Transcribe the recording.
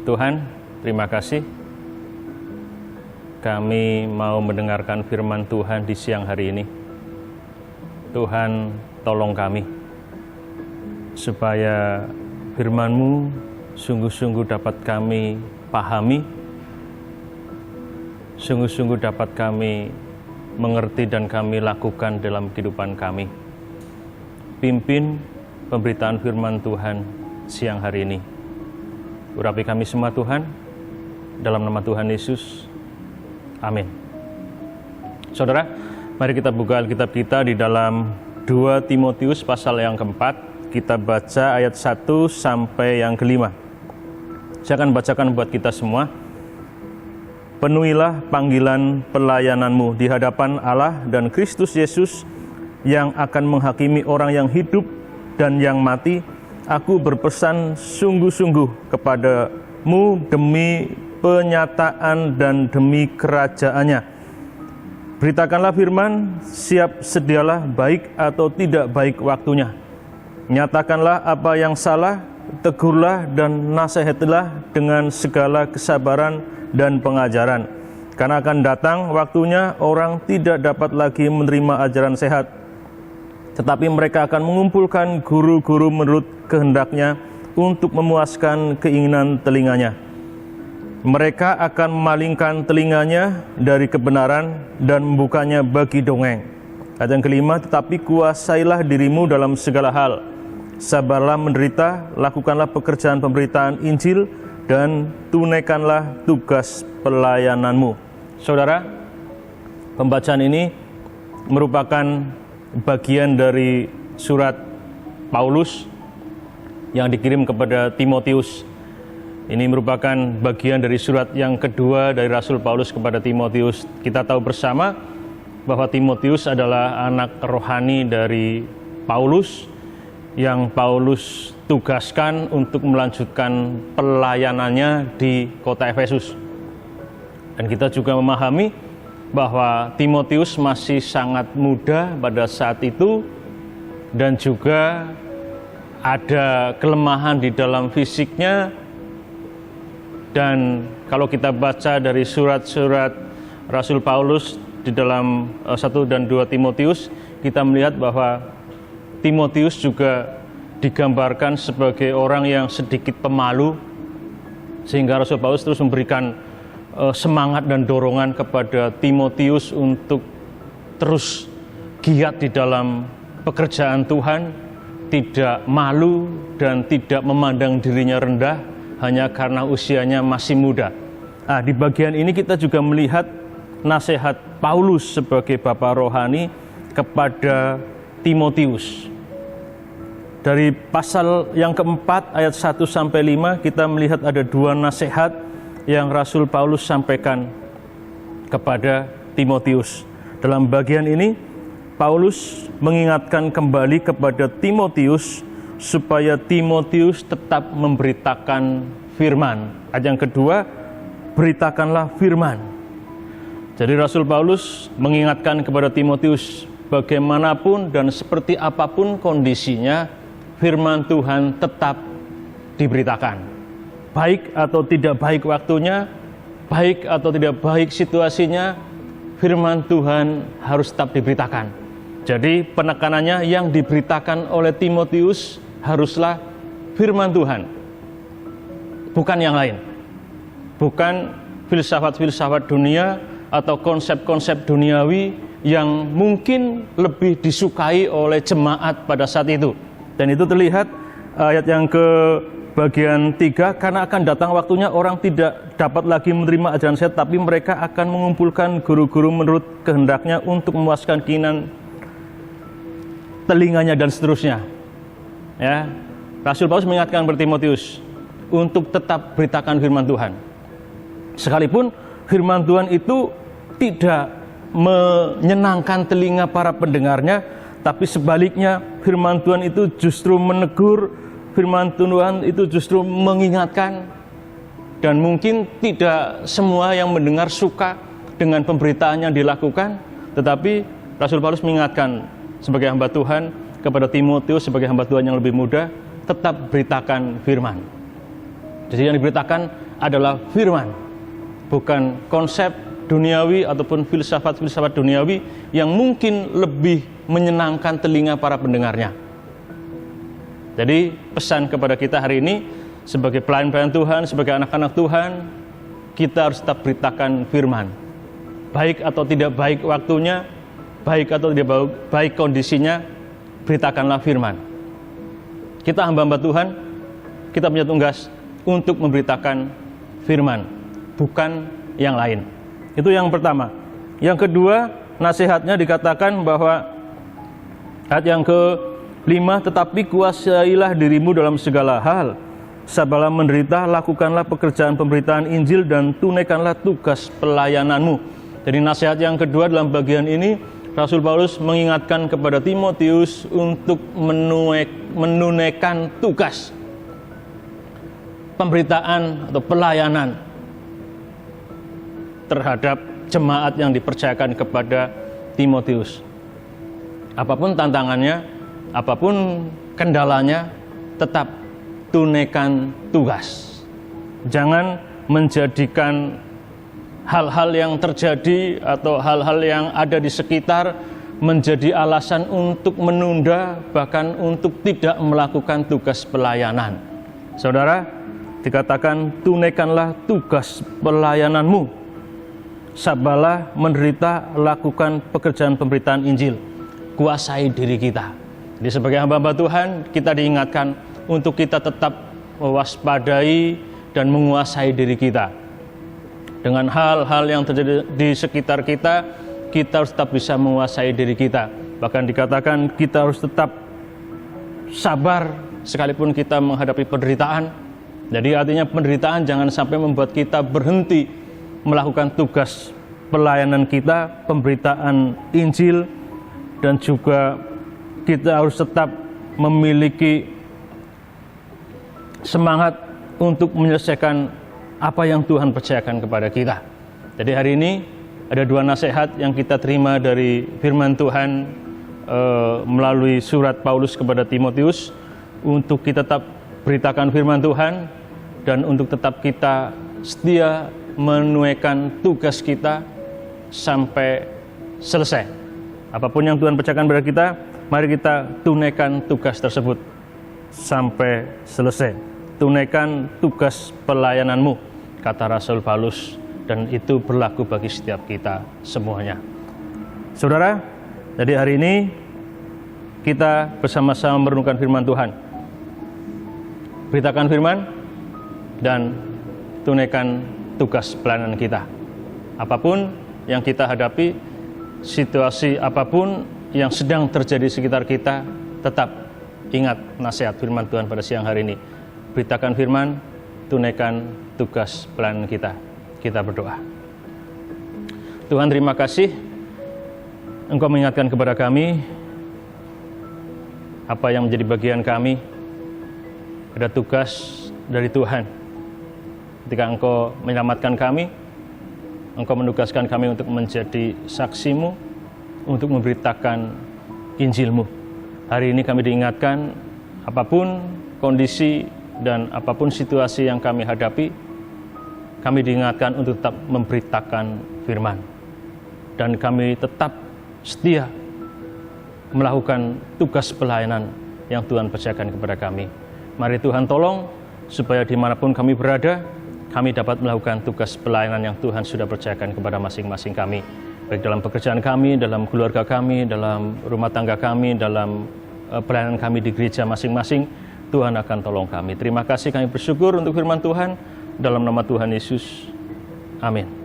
Tuhan, terima kasih. Kami mau mendengarkan firman Tuhan di siang hari ini. Tuhan, tolong kami, supaya firman-Mu sungguh-sungguh dapat kami pahami, sungguh-sungguh dapat kami mengerti dan kami lakukan dalam kehidupan kami. Pimpin pemberitaan firman Tuhan siang hari ini. Urapi kami semua Tuhan, dalam nama Tuhan Yesus. Amin. Saudara, mari kita buka Alkitab kita di dalam 2 Timotius pasal yang keempat. Kita baca ayat 1 sampai yang kelima. Saya akan bacakan buat kita semua. Penuhilah panggilan pelayananmu di hadapan Allah dan Kristus Yesus yang akan menghakimi orang yang hidup dan yang mati. Aku berpesan sungguh-sungguh kepadamu demi penyataan dan demi kerajaannya. Beritakanlah firman, siap sedialah baik atau tidak baik waktunya. Nyatakanlah apa yang salah, tegurlah dan nasihatilah dengan segala kesabaran dan pengajaran. Karena akan datang waktunya orang tidak dapat lagi menerima ajaran sehat, tetapi mereka akan mengumpulkan guru-guru menurut kehendaknya untuk memuaskan keinginan telinganya. Mereka akan memalingkan telinganya dari kebenaran dan membukanya bagi dongeng. Ayat yang kelima, tetapi kuasailah dirimu dalam segala hal. Sabarlah menderita, lakukanlah pekerjaan pemberitaan Injil, dan tunaikanlah tugas pelayananmu. Saudara, pembacaan ini merupakan bagian dari surat Paulus yang dikirim kepada Timotius. Ini merupakan bagian dari surat yang kedua dari Rasul Paulus kepada Timotius. Kita tahu bersama bahwa Timotius adalah anak rohani dari Paulus yang Paulus tugaskan untuk melanjutkan pelayanannya di kota Efesus. Dan kita juga memahami bahwa Timotius masih sangat muda pada saat itu dan juga ada kelemahan di dalam fisiknya. Dan kalau kita baca dari surat-surat Rasul Paulus di dalam 1 dan 2 Timotius, kita melihat bahwa Timotius juga digambarkan sebagai orang yang sedikit pemalu, sehingga Rasul Paulus terus memberikan semangat dan dorongan kepada Timotius untuk terus giat di dalam pekerjaan Tuhan, tidak malu dan tidak memandang dirinya rendah hanya karena usianya masih muda. Nah, di bagian ini kita juga melihat nasihat Paulus sebagai bapa rohani kepada Timotius. Dari pasal yang keempat ayat 1 sampai 5 kita melihat ada dua nasihat yang Rasul Paulus sampaikan kepada Timotius. Dalam bagian ini Paulus mengingatkan kembali kepada Timotius supaya Timotius tetap memberitakan firman. Ayat yang kedua, beritakanlah firman. Jadi Rasul Paulus mengingatkan kepada Timotius, bagaimanapun dan seperti apapun kondisinya, firman Tuhan tetap diberitakan. Baik atau tidak baik waktunya, baik atau tidak baik situasinya, firman Tuhan harus tetap diberitakan. Jadi penekanannya yang diberitakan oleh Timotius haruslah firman Tuhan, bukan yang lain, bukan filsafat-filsafat dunia atau konsep-konsep duniawi yang mungkin lebih disukai oleh jemaat pada saat itu. Dan itu terlihat ayat yang ke bagian 3, karena akan datang waktunya orang tidak dapat lagi menerima ajaran sehat, tapi mereka akan mengumpulkan guru-guru menurut kehendaknya untuk memuaskan keinginan telinganya dan seterusnya. Ya, Rasul Paulus mengingatkan kepada Timotius untuk tetap beritakan firman Tuhan. Sekalipun firman Tuhan itu tidak menyenangkan telinga para pendengarnya, tapi sebaliknya firman Tuhan itu justru menegur, firman Tuhan itu justru mengingatkan. Dan mungkin tidak semua yang mendengar suka dengan pemberitaan yang dilakukan, tetapi Rasul Paulus mengingatkan sebagai hamba Tuhan kepada Timotius sebagai hamba Tuhan yang lebih muda, tetap beritakan firman. Jadi yang diberitakan adalah firman, bukan konsep duniawi ataupun filsafat-filsafat duniawi yang mungkin lebih menyenangkan telinga para pendengarnya. Jadi pesan kepada kita hari ini sebagai pelayan-pelayan Tuhan, sebagai anak-anak Tuhan, kita harus tetap beritakan firman. Baik atau tidak baik waktunya, baik atau tidak baik kondisinya, beritakanlah firman. Kita hamba-hamba Tuhan, kita punya tugas untuk memberitakan firman, bukan yang lain. Itu yang pertama. Yang kedua, nasihatnya dikatakan bahwa ayat yang ke-5, tetapi kuasailah dirimu dalam segala hal, sabarlah menderita, lakukanlah pekerjaan pemberitaan Injil dan tunaikanlah tugas pelayananmu. Jadi nasihat yang kedua dalam bagian ini, Rasul Paulus mengingatkan kepada Timotius untuk menunaikan tugas pemberitaan atau pelayanan terhadap jemaat yang dipercayakan kepada Timotius. Apapun tantangannya, apapun kendalanya, tetap tunaikan tugas. Jangan menjadikan hal-hal yang terjadi atau hal-hal yang ada di sekitar menjadi alasan untuk menunda, bahkan untuk tidak melakukan tugas pelayanan. Saudara, dikatakan tunaikanlah tugas pelayananmu, sabarlah menderita, lakukan pekerjaan pemberitaan Injil, kuasai diri kita. Jadi sebagai hamba-hamba Tuhan, kita diingatkan untuk kita tetap mewaspadai dan menguasai diri kita. Dengan hal-hal yang terjadi di sekitar kita, kita harus tetap bisa menguasai diri kita. Bahkan dikatakan kita harus tetap sabar sekalipun kita menghadapi penderitaan. Jadi artinya penderitaan jangan sampai membuat kita berhenti melakukan tugas pelayanan kita, pemberitaan Injil, dan juga kita harus tetap memiliki semangat untuk menyelesaikan apa yang Tuhan percayakan kepada kita. Jadi hari ini ada dua nasihat yang kita terima dari firman Tuhan melalui surat Paulus kepada Timotius, untuk kita tetap beritakan firman Tuhan dan untuk tetap kita setia menunaikan tugas kita sampai selesai. Apapun yang Tuhan percayakan kepada kita, mari kita tunaikan tugas tersebut sampai selesai. Tunaikan tugas pelayananmu, kata Rasul Paulus, dan itu berlaku bagi setiap kita semuanya. Saudara, jadi hari ini kita bersama-sama merenungkan firman Tuhan. Beritakan firman dan tunaikan tugas pelayanan kita. Apapun yang kita hadapi, situasi apapun yang sedang terjadi di sekitar kita, tetap ingat nasihat firman Tuhan pada siang hari ini. Beritakan firman, tunaikan tugas pelayanan kita. Kita berdoa. Tuhan, terima kasih Engkau mengingatkan kepada kami apa yang menjadi bagian kami. Ada tugas dari Tuhan. Ketika Engkau menyelamatkan kami, Engkau menugaskan kami untuk menjadi saksi-Mu, untuk memberitakan Injil-Mu. Hari ini kami diingatkan, apapun kondisi dan apapun situasi yang kami hadapi, kami diingatkan untuk tetap memberitakan firman. Dan kami tetap setia melakukan tugas pelayanan yang Tuhan percayakan kepada kami. Mari Tuhan tolong, supaya dimanapun kami berada, kami dapat melakukan tugas pelayanan yang Tuhan sudah percayakan kepada masing-masing kami. Baik dalam pekerjaan kami, dalam keluarga kami, dalam rumah tangga kami, dalam pelayanan kami di gereja masing-masing, Tuhan akan tolong kami. Terima kasih, kami bersyukur untuk firman Tuhan. Dalam nama Tuhan Yesus. Amin.